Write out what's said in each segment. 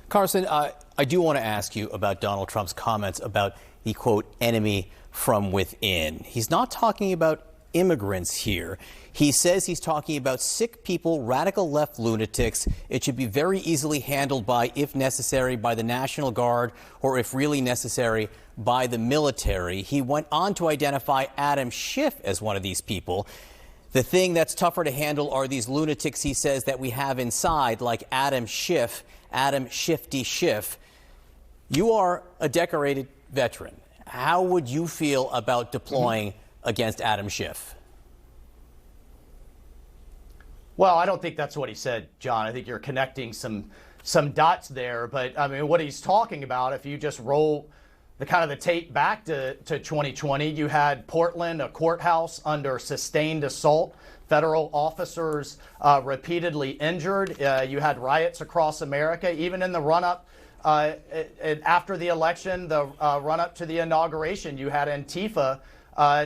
Carson, I do want to ask you about Donald Trump's comments about the, quote, enemy from within. He's not talking about immigrants here. He says he's talking about sick people, radical left lunatics. It should be very easily handled by, if necessary, by the National Guard, or if really necessary, by the military. He went on to identify Adam Schiff as one of these people. The thing that's tougher to handle are these lunatics, he says, that we have inside, like Adam Schiff, Adam Shifty Schiff. You are a decorated veteran. How would you feel about deploying against Adam Schiff? Well, I don't think that's what he said, John. I think you're connecting some dots there. But, I mean, what he's talking about, if you just roll the tape back to 2020, you had Portland, a courthouse under sustained assault, federal officers repeatedly injured. You had riots across America, even in the run-up after the election, the run-up to the inauguration. You had Antifa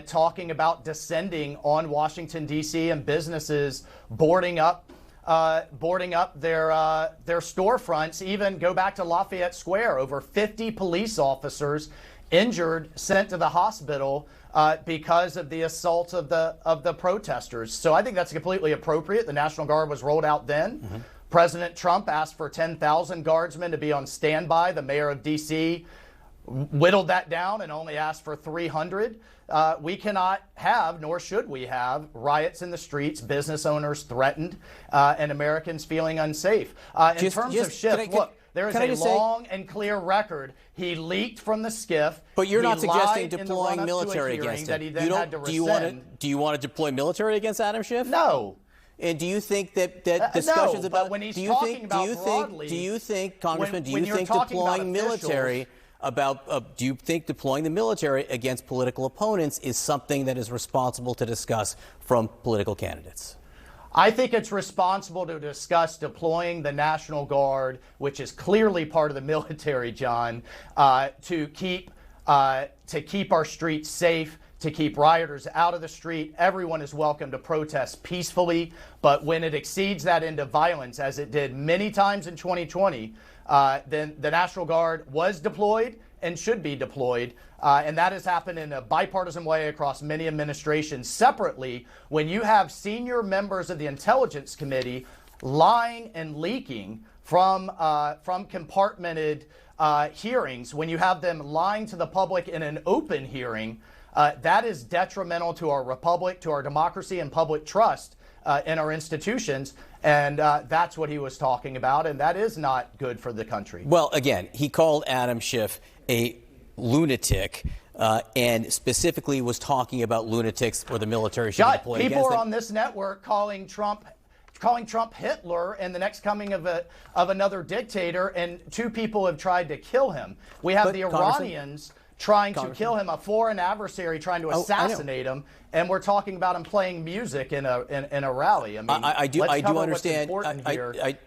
talking about descending on Washington, D.C. and businesses boarding up their storefronts. Even go back to Lafayette Square, over 50 police officers injured, sent to the hospital because of the assault of the protesters. So I think that's completely appropriate. The National Guard was rolled out then. President Trump asked for 10,000 guardsmen to be on standby. The mayor of D.C. whittled that down and only asked for 300. We cannot have, nor should we have, riots in the streets, business owners threatened, and Americans feeling unsafe. In terms of Schiff, look, there is a long and clear record. He leaked from the skiff. But you're not suggesting deploying military against him. Do you want to deploy military against Adam Schiff? No. And do you think that discussions no, about? But when he's talking about broadly, do you think, Congressman? Do you think deploying military? Do you think deploying the military against political opponents is something that is responsible to discuss from political candidates? I think it's responsible to discuss deploying the National Guard, which is clearly part of the military, John, to keep our streets safe, to keep rioters out of the street. Everyone is welcome to protest peacefully, but when it exceeds that into violence, as it did many times in 2020, then the National Guard was deployed and should be deployed. And that has happened in a bipartisan way across many administrations. Separately, when you have senior members of the Intelligence Committee lying and leaking from compartmented hearings, when you have them lying to the public in an open hearing, that is detrimental to our republic, to our democracy, and public trust in our institutions. And that's what he was talking about. And that is not good for the country. Well, again, he called Adam Schiff a lunatic and specifically was talking about lunatics or the military should be deployed against them. People are on this network calling Trump Hitler and the next coming of another dictator. And two people have tried to kill him. We have the Iranians trying to kill him, a foreign adversary trying to assassinate him, and we're talking about him playing music in a rally. I mean, I do understand.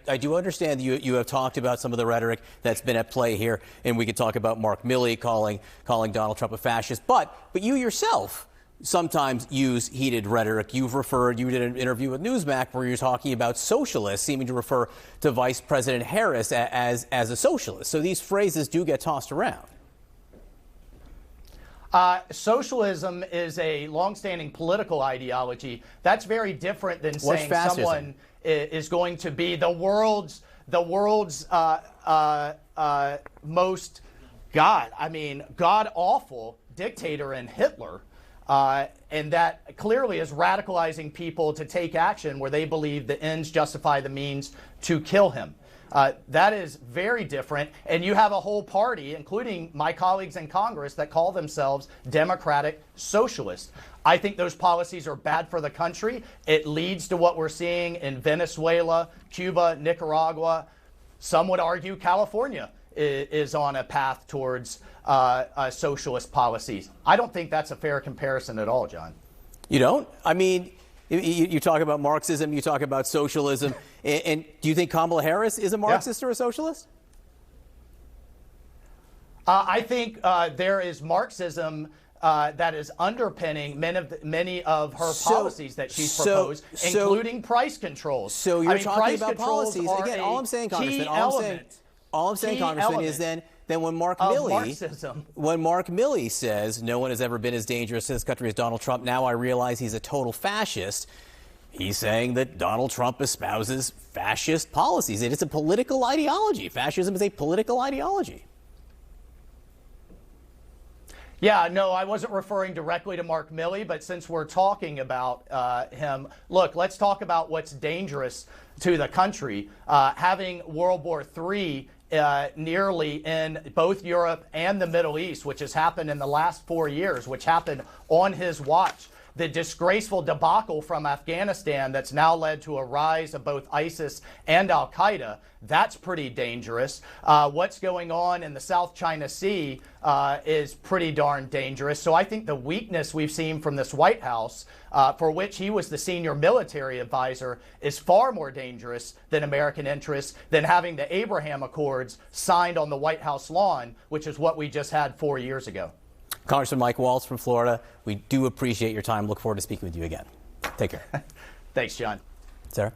I do understand you have talked about some of the rhetoric that's been at play here, and we could talk about Mark Milley calling Donald Trump a fascist. But you yourself sometimes use heated rhetoric. You did an interview with Newsmax where you're talking about socialists, seeming to refer to Vice President Harris as a socialist. So these phrases do get tossed around. Socialism is a longstanding political ideology. That's very different than saying someone is going to be the world's most god-awful dictator in Hitler. And that clearly is radicalizing people to take action where they believe the ends justify the means to kill him. That is very different. And you have a whole party, including my colleagues in Congress, that call themselves Democratic Socialists. I think those policies are bad for the country. It leads to what we're seeing in Venezuela, Cuba, Nicaragua. Some would argue California is on a path towards socialist policies. I don't think that's a fair comparison at all, John. You don't? I mean, you talk about Marxism, you talk about socialism, and do you think Kamala Harris is a Marxist or a socialist? I think there is Marxism that is underpinning many of her policies that she's proposed, including price controls. So you're talking about policies. Again, all I'm saying, Congressman, All I'm saying, Congressman, is then when Mark Milley says no one has ever been as dangerous to this country as Donald Trump, now I realize he's a total fascist. He's saying that Donald Trump espouses fascist policies. It is a political ideology. Fascism is a political ideology. Yeah, no, I wasn't referring directly to Mark Milley, but since we're talking about him, look, let's talk about what's dangerous to the country. Having World War III nearly in both Europe and the Middle East, which has happened in the last 4 years, which happened on his watch. The disgraceful debacle from Afghanistan that's now led to a rise of both ISIS and al-Qaeda, that's pretty dangerous. What's going on in the South China Sea is pretty darn dangerous. So I think the weakness we've seen from this White House, for which he was the senior military advisor, is far more dangerous than American interests, than having the Abraham Accords signed on the White House lawn, which is what we just had 4 years ago. Congressman Mike Waltz from Florida, we do appreciate your time. Look forward to speaking with you again. Take care. Thanks, John. Sarah?